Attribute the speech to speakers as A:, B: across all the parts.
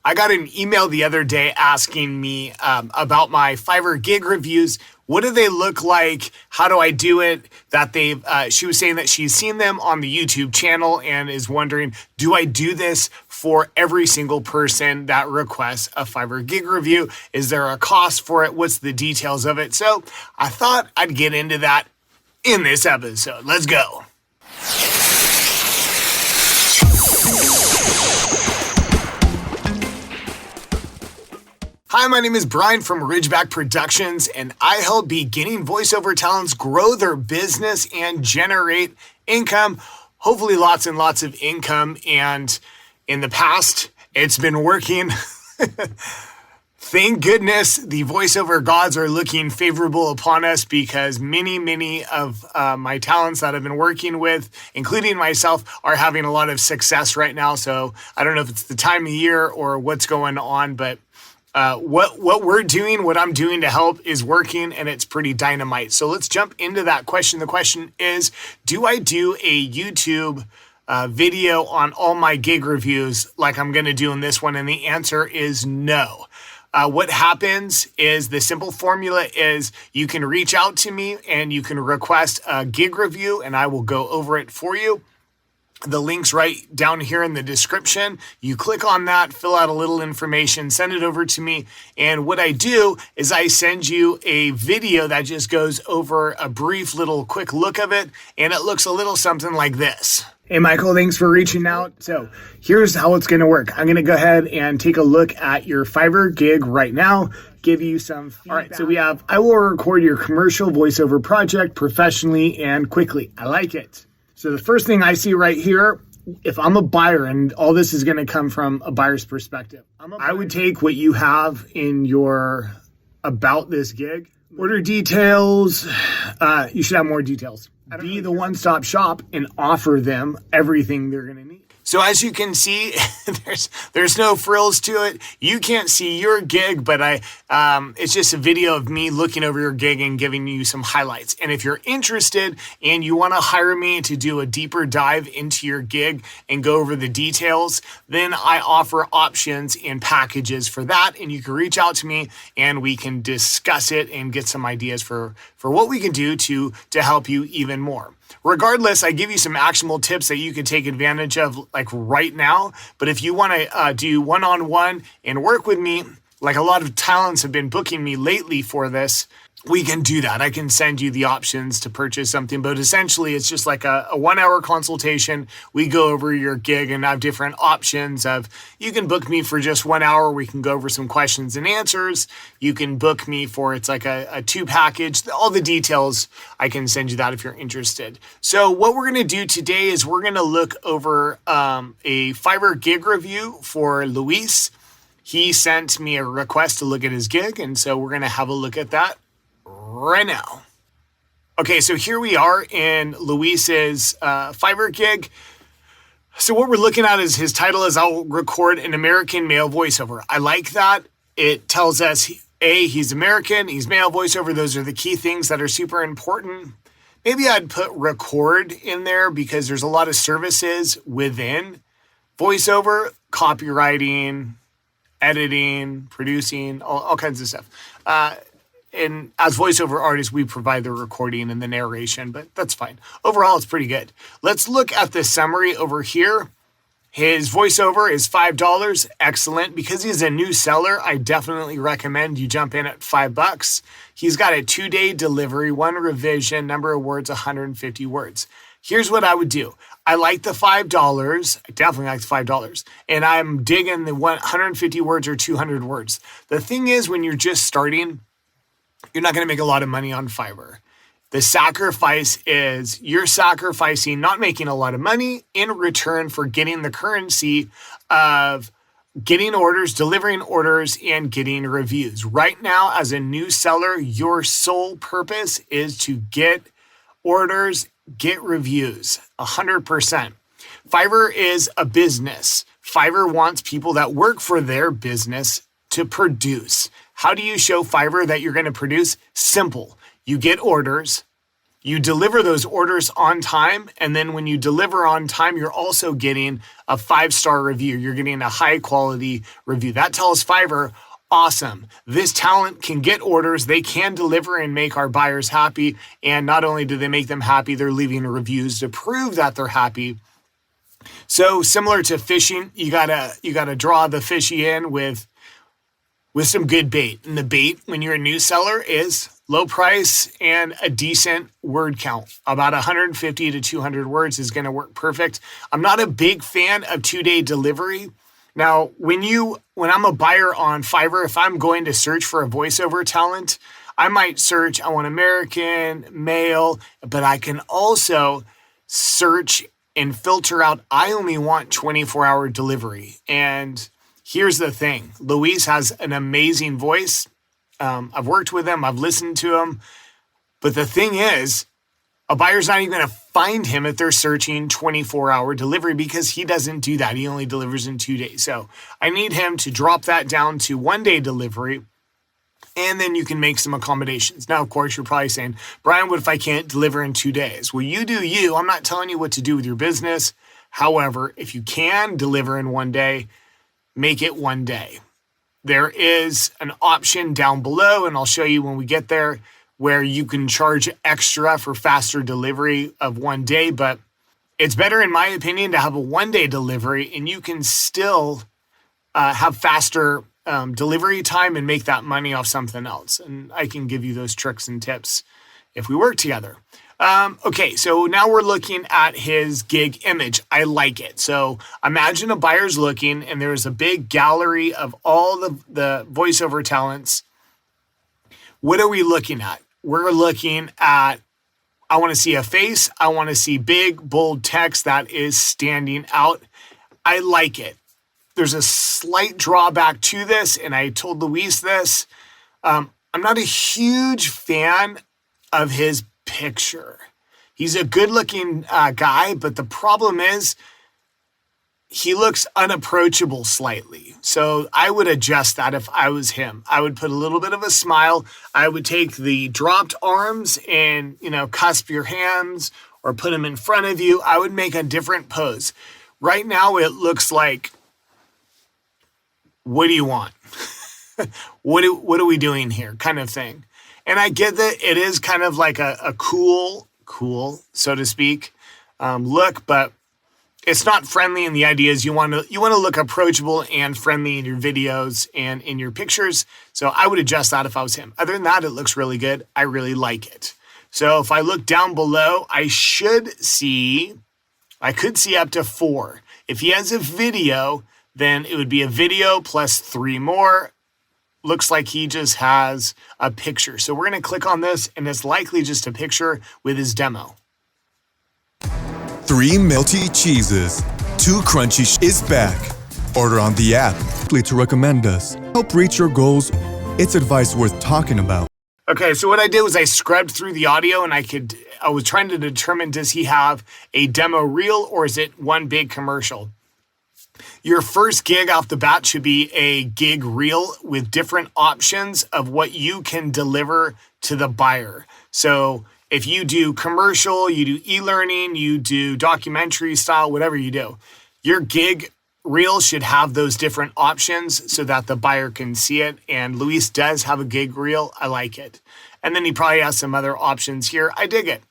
A: I got an email the other day asking me about my Fiverr gig reviews. What do they look like? How do I do it? She was saying that she's seen them on the YouTube channel and is wondering, do I do this for every single person that requests a Fiverr gig review? Is there a cost for it? What's the details of it? So I thought I'd get into that in this episode. Let's go. Hi, my name is Brian from Ridgeback Productions, and I help beginning voiceover talents grow their business and generate income, hopefully lots and lots of income. And in the past, it's been working. Thank goodness the voiceover gods are looking favorable upon us because many of my talents that I've been working with, including myself, are having a lot of success right now. So I don't know if it's the time of year or what's going on, but what I'm doing to help is working, and it's pretty dynamite. So let's jump into that question. The question is, do I do a YouTube video on all my gig reviews like I'm going to do in this one? And the answer is no. What happens is the simple formula is you can reach out to me and you can request a gig review and I will go over it for you. The link's right down here in the description. You click on that, fill out a little information, send it over to me. And what I do is I send you a video that just goes over a brief little quick look of it. And it looks a little something like this. Hey, Michael, thanks for reaching out. So here's how it's going to work. I'm going to go ahead and take a look at your Fiverr gig right now. Give you some feedback. All right, so we have, I will record your commercial voiceover project professionally and quickly. I like it. So the first thing I see right here, if I'm a buyer, and all this is going to come from a buyer's perspective, I would take what you have in your about this gig, order details. You should have more details. Be the one-stop shop and offer them everything they're going to need. So as you can see, there's no frills to it. You can't see your gig, but it's just a video of me looking over your gig and giving you some highlights. And if you're interested and you want to hire me to do a deeper dive into your gig and go over the details, then I offer options and packages for that. And you can reach out to me and we can discuss it and get some ideas for what we can do to help you even more. Regardless, I give you some actionable tips that you can take advantage of like right now. But if you want to do one-on-one and work with me, like a lot of talents have been booking me lately for this, we can do that. I can send you the options to purchase something, but essentially it's just like a 1-hour consultation. We go over your gig and have different options of, you can book me for just 1 hour. We can go over some questions and answers. You can book me for, it's like a 2 package, all the details. I can send you that if you're interested. So what we're going to do today is we're going to look over a Fiverr gig review for Luis. He sent me a request to look at his gig. And so we're going to have a look at that right now. Okay, so here we are in Luis's Fiverr gig. So what we're looking at is his title is I'll record an American male voiceover. I like that. It tells us, he's American, he's male voiceover. Those are the key things that are super important. Maybe I'd put record in there because there's a lot of services within voiceover, copywriting, editing, producing, all kinds of stuff. And as voiceover artists, we provide the recording and the narration, but that's fine. Overall, it's pretty good. Let's look at the summary over here. His voiceover is $5. Excellent. Because he's a new seller, I definitely recommend you jump in at $5. He's got a 2-day delivery, 1 revision, number of words, 150 words. Here's what I would do. I like the $5. I definitely like the $5. And I'm digging the 150 words or 200 words. The thing is, when you're just starting, you're not going to make a lot of money on Fiverr. The sacrifice is you're sacrificing not making a lot of money in return for getting the currency of getting orders, delivering orders, and getting reviews. Right now, as a new seller, your sole purpose is to get orders, get reviews, 100%. Fiverr is a business. Fiverr wants people that work for their business to produce. How do you show Fiverr that you're going to produce? Simple. You get orders, You deliver those orders on time, and then when you deliver on time, you're also getting a 5-star review. You're getting a high quality review. That tells Fiverr, awesome, this talent can get orders, they can deliver and make our buyers happy. And not only do they make them happy, they're leaving reviews to prove that they're happy. So similar to fishing, you gotta draw the fishy in with some good bait. And the bait when you're a new seller is low price and a decent word count. About 150 to 200 words is going to work perfect. I'm not a big fan of 2-day delivery. Now, when I'm a buyer on Fiverr, if I'm going to search for a voiceover talent, I might search, I want American, male, but I can also search and filter out, I only want 24-hour delivery. And here's the thing. Luis has an amazing voice. I've worked with him. I've listened to him. But the thing is, a buyer's not even going to find him if they're searching 24-hour delivery because he doesn't do that. He only delivers in 2 days. So I need him to drop that down to 1-day delivery, and then you can make some accommodations. Now, of course, you're probably saying, Brian, what if I can't deliver in 2 days? Well, you do you. I'm not telling you what to do with your business. However, if you can deliver in 1 day, make it 1 day. There is an option down below, and I'll show you when we get there, where you can charge extra for faster delivery of 1 day. But it's better, in my opinion, to have a 1-day delivery, and you can still have faster delivery time and make that money off something else. And I can give you those tricks and tips if we work together. Okay, so now we're looking at his gig image. I like it. So imagine a buyer's looking, and there's a big gallery of all the voiceover talents. What are we looking at? We're looking at, I want to see a face. I want to see big, bold text that is standing out. I like it. There's a slight drawback to this, and I told Luis this. I'm not a huge fan of his picture. He's a good-looking guy, but the problem is he looks unapproachable slightly. So I would adjust that if I was him. I would put a little bit of a smile. I would take the dropped arms and, cusp your hands or put them in front of you. I would make a different pose. Right now it looks like, what do you want? What are we doing here? Kind of thing. And I get that it is kind of like a cool, so to speak, look, but it's not friendly. And the idea is you want to look approachable and friendly in your videos and in your pictures. So I would adjust that if I was him. Other than that, it looks really good. I really like it. So if I look down below, I could see up to 4. If he has a video, then it would be a video plus 3 more. Looks like he just has a picture. So we're going to click on this, and it's likely just a picture with his demo.
B: 3 melty cheeses, 2 crunchy is back. Order on the app. Click to recommend us. Help reach your goals. It's advice worth talking about.
A: Okay, so what I did was I scrubbed through the audio, and I was trying to determine, does he have a demo reel or is it one big commercial? Your first gig off the bat should be a gig reel with different options of what you can deliver to the buyer. So if you do commercial, you do e-learning, you do documentary style, whatever you do, your gig reel should have those different options so that the buyer can see it. And Luis does have a gig reel. I like it. And then he probably has some other options here. I dig it.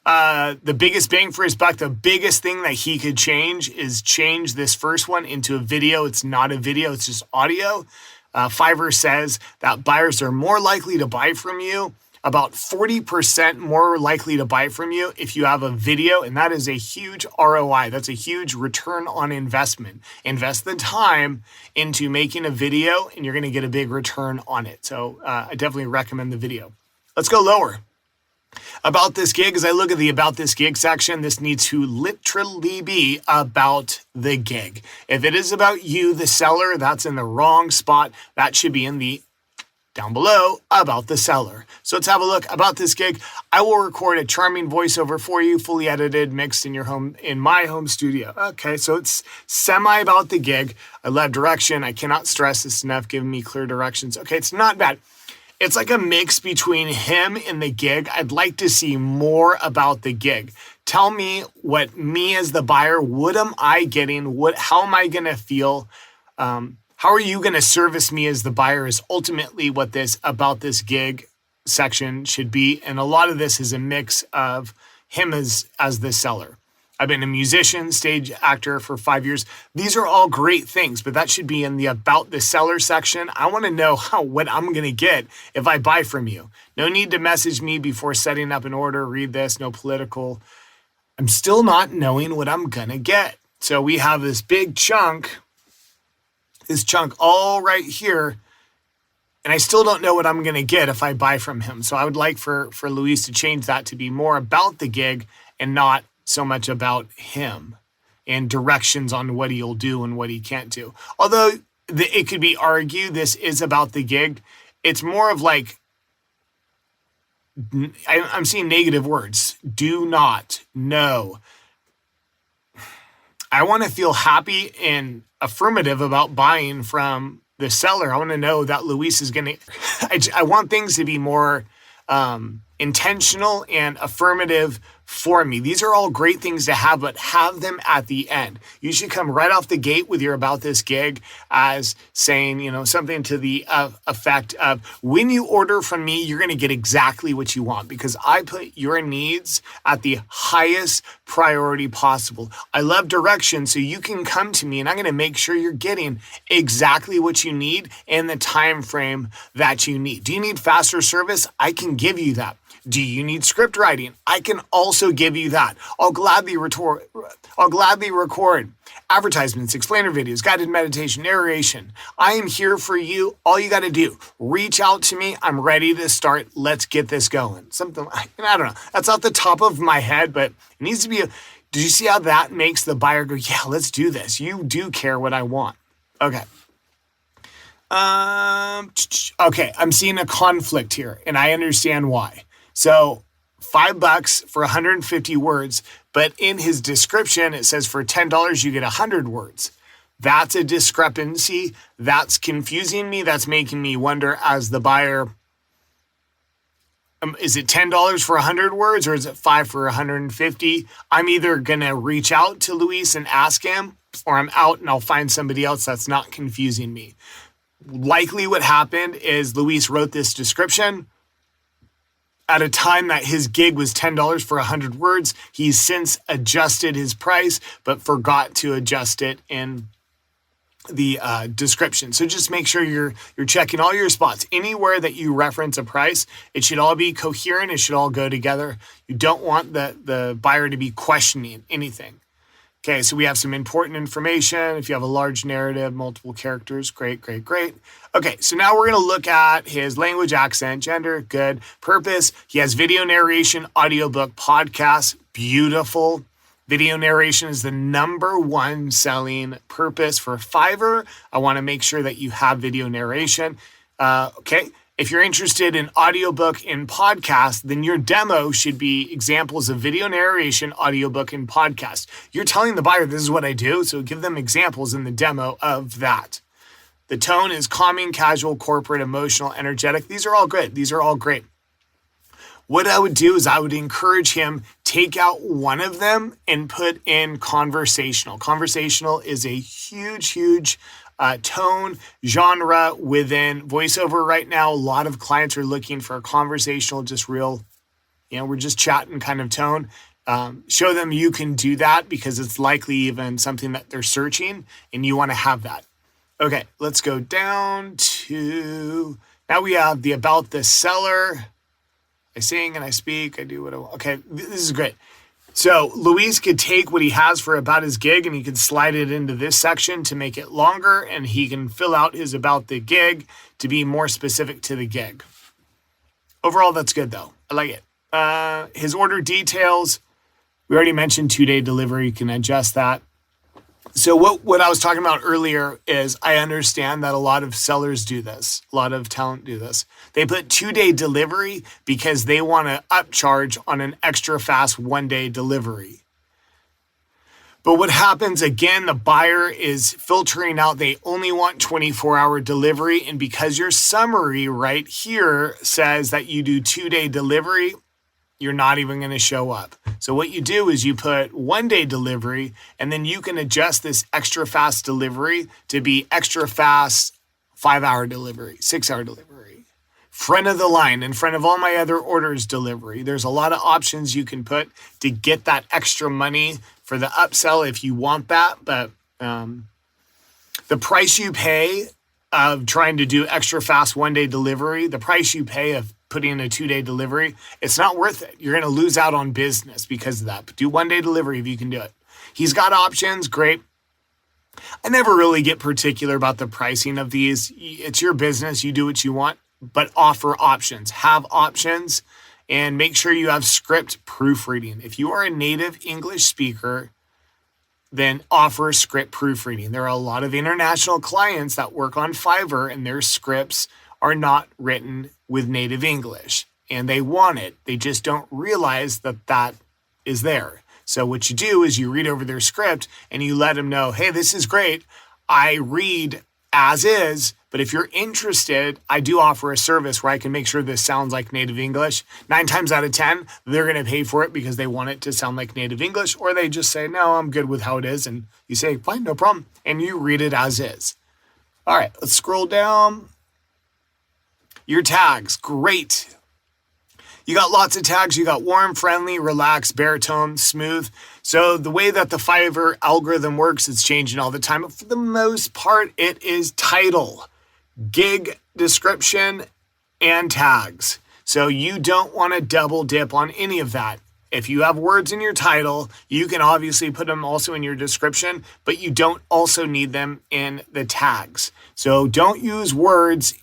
A: The biggest bang for his buck, the biggest thing that he could change is change this first one into a video. It's not a video, it's just audio. Fiverr says that buyers are more likely to buy from you, about 40% more likely to buy from you if you have a video, and that is a huge ROI. That's a huge return on investment. Invest the time into making a video, and you're going to get a big return on it. So I definitely recommend the video. Let's go lower. About this gig, as I look at the About This Gig section, this needs to literally be about the gig. If it is about you, the seller, that's in the wrong spot. That should be in the down below about the seller. So let's have a look about this gig. I will record a charming voiceover for you, fully edited, mixed in your home, in my home studio. Okay, so it's semi about the gig. I love direction. I cannot stress this enough, giving me clear directions. Okay, it's not bad. It's like a mix between him and the gig. I'd like to see more about the gig. Tell me what me as the buyer, what am I getting? How am I going to feel? How are you going to service me as the buyer is ultimately what this about this gig section should be. And a lot of this is a mix of him as the seller. I've been a musician, stage actor for 5 years. These are all great things, but that should be in the about the seller section. I want to know what I'm going to get if I buy from you. No need to message me before setting up an order. Read this, no political. I'm still not knowing what I'm going to get. So we have this big chunk, all right here, and I still don't know what I'm going to get if I buy from him. So I would like for Luis to change that to be more about the gig and not so much about him and directions on what he'll do and what he can't do. Although it could be argued this is about the gig. It's more of like, I'm seeing negative words. Do not, no. I want to feel happy and affirmative about buying from the seller. I want to know that Luis is going to, I want things to be more intentional and affirmative for me. These are all great things to have, but have them at the end. You should come right off the gate with your about this gig as saying, something to the effect of, when you order from me, you're going to get exactly what you want because I put your needs at the highest priority possible. I love direction, so you can come to me and I'm going to make sure you're getting exactly what you need in the time frame that you need. Do you need faster service? I can give you that. Do you need script writing? I can also give you that. I'll gladly record advertisements, explainer videos, guided meditation, narration. I am here for you. All you got to do, reach out to me. I'm ready to start. Let's get this going. Something like, I don't know. That's off the top of my head, but it needs to be did you see how that makes the buyer go, yeah, let's do this. You do care what I want. Okay. Okay, I'm seeing a conflict here, and I understand why. So $5 for 150 words, but in his description, it says for $10, you get 100 words. That's a discrepancy. That's confusing me. That's making me wonder as the buyer, is it $10 for 100 words or is it $5 for 150? I'm either going to reach out to Luis and ask him, or I'm out and I'll find somebody else that's not confusing me. Likely what happened is Luis wrote this description at a time that his gig was $10 for 100 words. He's since adjusted his price, but forgot to adjust it in the description. So just make sure you're checking all your spots. Anywhere that you reference a price, it should all be coherent. It should all go together. You don't want the buyer to be questioning anything. Okay, so we have some important information. If you have a large narrative, multiple characters, great. Okay, so now we're going to look at his language, accent, gender, good. Purpose, he has video narration, audiobook, podcast, beautiful. Video narration is the #1 selling purpose for Fiverr. I want to make sure that you have video narration. Okay. If you're interested in audiobook and podcast, then your demo should be examples of video narration, audiobook, and podcast. You're telling the buyer, this is what I do, so give them examples in the demo of that. The tone is calming, casual, corporate, emotional, energetic. These are all good. These are all great. What I would do is I would encourage him, take out one of them and put in conversational. Conversational is a huge tone genre within voiceover right now. A lot of clients are looking for a conversational, just real, we're just chatting kind of tone. Show them you can do that because it's likely even something that they're searching and you want to have that. Okay, let's go down to, now we have the about the seller. I sing and I speak, I do what I want. Okay, this is great. So Luis could take what he has for about his gig and he could slide it into this section to make it longer, and he can fill out his about the gig to be more specific to the gig. Overall, that's good though. I like it. His order details, we already mentioned 2-day delivery. You can adjust that. So what I was talking about earlier is I understand that a lot of sellers do this. A lot of talent do this. They put 2-day delivery because they want to upcharge on an extra fast 1-day delivery. But what happens again, the buyer is filtering out, they only want 24-hour delivery. And because your summary right here says that you do 2-day delivery, you're not even going to show up. So what you do is you put 1-day delivery, and then you can adjust this extra fast delivery to be extra fast 5-hour delivery, 6-hour delivery, front of the line, in front of all my other orders delivery. There's a lot of options you can put to get that extra money for the upsell if you want that. But the price you pay of trying to do extra fast 1-day delivery, the price you pay of putting in a 2-day delivery, it's not worth it. You're going to lose out on business because of that. But do 1-day delivery if you can do it. He's got options, great. I never really get particular about the pricing of these. It's your business. You do what you want, but offer options. Have options, and make sure you have script proofreading. If you are a native English speaker, then offer script proofreading. There are a lot of international clients that work on Fiverr, and their scripts are not written with native English, and they want it. They just don't realize that that is there. So what you do is you read over their script and you let them know, hey, this is great. I read as is, but if you're interested, I do offer a service where I can make sure this sounds like native English. 9 times out of 10, they're going to pay for it because they want it to sound like native English, or they just say, no, I'm good with how it is. And you say, fine, no problem. And you read it as is. All right, let's scroll down. Your tags, great. You got lots of tags. You got warm, friendly, relaxed, baritone, smooth. So the way that the Fiverr algorithm works, it's changing all the time. But for the most part, it is title, gig description, and tags. So you don't want to double dip on any of that. If you have words in your title, you can obviously put them also in your description, but you don't also need them in the tags. So don't use words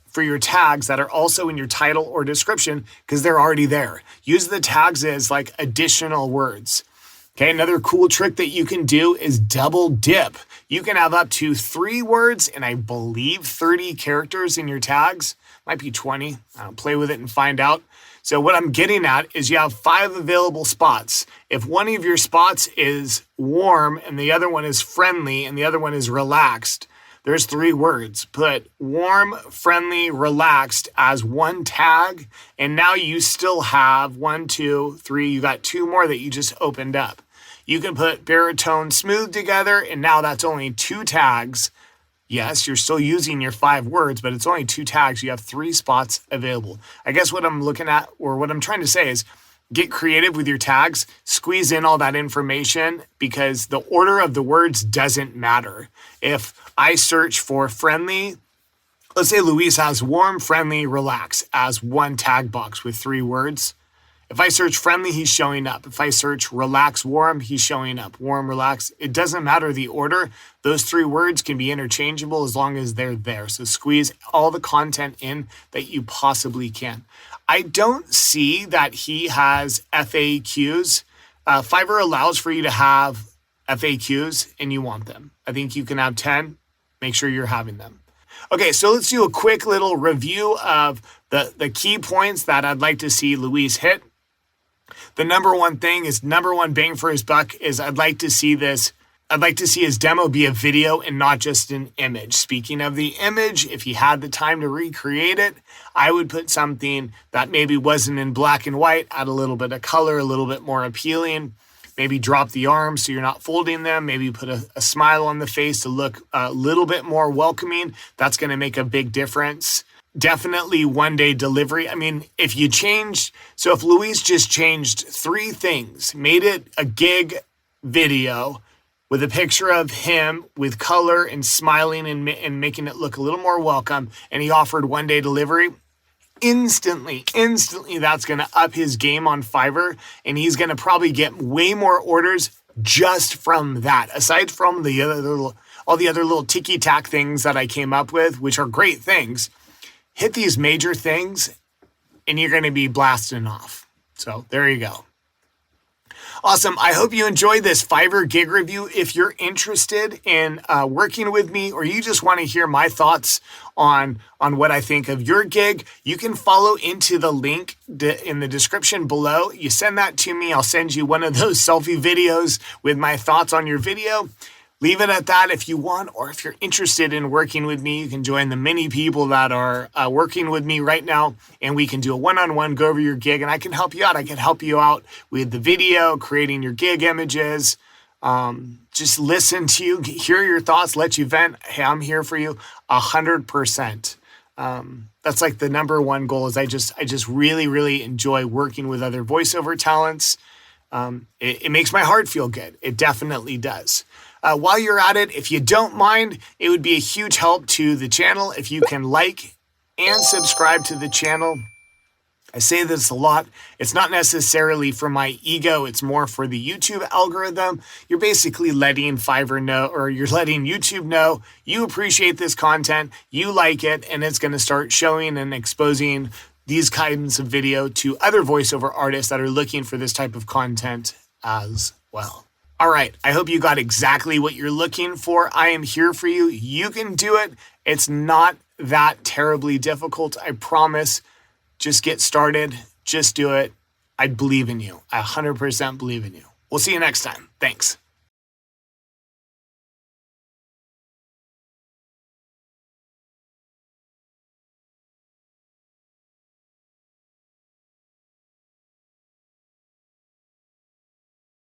A: for your tags that are also in your title or description because they're already there. Use the tags as like additional words. Okay, another cool trick that you can do is double dip. You can have up to 3 words and I believe 30 characters in your tags. Might be 20. Play with it and find out. So what I'm getting at is you have 5 available spots. If one of your spots is warm and the other one is friendly and the other one is relaxed, there's 3 words. Put warm, friendly, relaxed as one tag. And now you still have 1, 2, 3. You got 2 more that you just opened up. You can put baritone, smooth together. And now that's only 2 tags. Yes, you're still using your 5 words, but it's only 2 tags. You have 3 spots available. I guess what I'm looking at, or what I'm trying to say is, get creative with your tags, squeeze in all that information because the order of the words doesn't matter. If I search for friendly, let's say Luis has warm, friendly, relax as one tag box with 3 words. If I search friendly, he's showing up. If I search relax, warm, he's showing up. Warm, relax. It doesn't matter the order. Those 3 words can be interchangeable as long as they're there. So squeeze all the content in that you possibly can. I don't see that he has FAQs. Fiverr allows for you to have FAQs and you want them. I think you can have 10. Make sure you're having them. Okay, so let's do a quick little review of the key points that I'd like to see Luis hit. The number one thing is number one bang for his buck is I'd like to see his demo be a video and not just an image. Speaking of the image, if he had the time to recreate it, I would put something that maybe wasn't in black and white, add a little bit of color, a little bit more appealing. Maybe drop the arms so you're not folding them. Maybe put a smile on the face to look a little bit more welcoming. That's going to make a big difference. Definitely 1-day delivery. I mean, if Luis just changed 3 things, made it a gig video with a picture of him with color and smiling and making it look a little more welcome, and he offered 1-day delivery, instantly, that's going to up his game on Fiverr, and he's going to probably get way more orders just from that. Aside from all the other little ticky-tack things that I came up with, which are great things, hit these major things, and you're going to be blasting off. So there you go. Awesome. I hope you enjoyed this Fiverr gig review. If you're interested in working with me, or you just want to hear my thoughts on what I think of your gig, you can follow into the link in the description below. You send that to me. I'll send you one of those selfie videos with my thoughts on your video. Leave it at that if you want, or if you're interested in working with me, you can join the many people that are working with me right now, and we can do a one-on-one, go over your gig, and I can help you out. I can help you out with the video, creating your gig images, just listen to you, hear your thoughts, let you vent. Hey, I'm here for you 100%. That's like the number one goal is I just really, really enjoy working with other voiceover talents. It makes my heart feel good. It definitely does. While you're at it, if you don't mind, it would be a huge help to the channel if you can like and subscribe to the channel. I say this a lot. It's not necessarily for my ego. It's more for the YouTube algorithm. You're basically letting Fiverr know, or you're letting YouTube know you appreciate this content, you like it, and it's going to start showing and exposing these kinds of video to other voiceover artists that are looking for this type of content as well. All right, I hope you got exactly what you're looking for. I am here for you. You can do it. It's not that terribly difficult, I promise. Just get started. Just do it. I believe in you. I 100% believe in you. We'll see you next time. Thanks.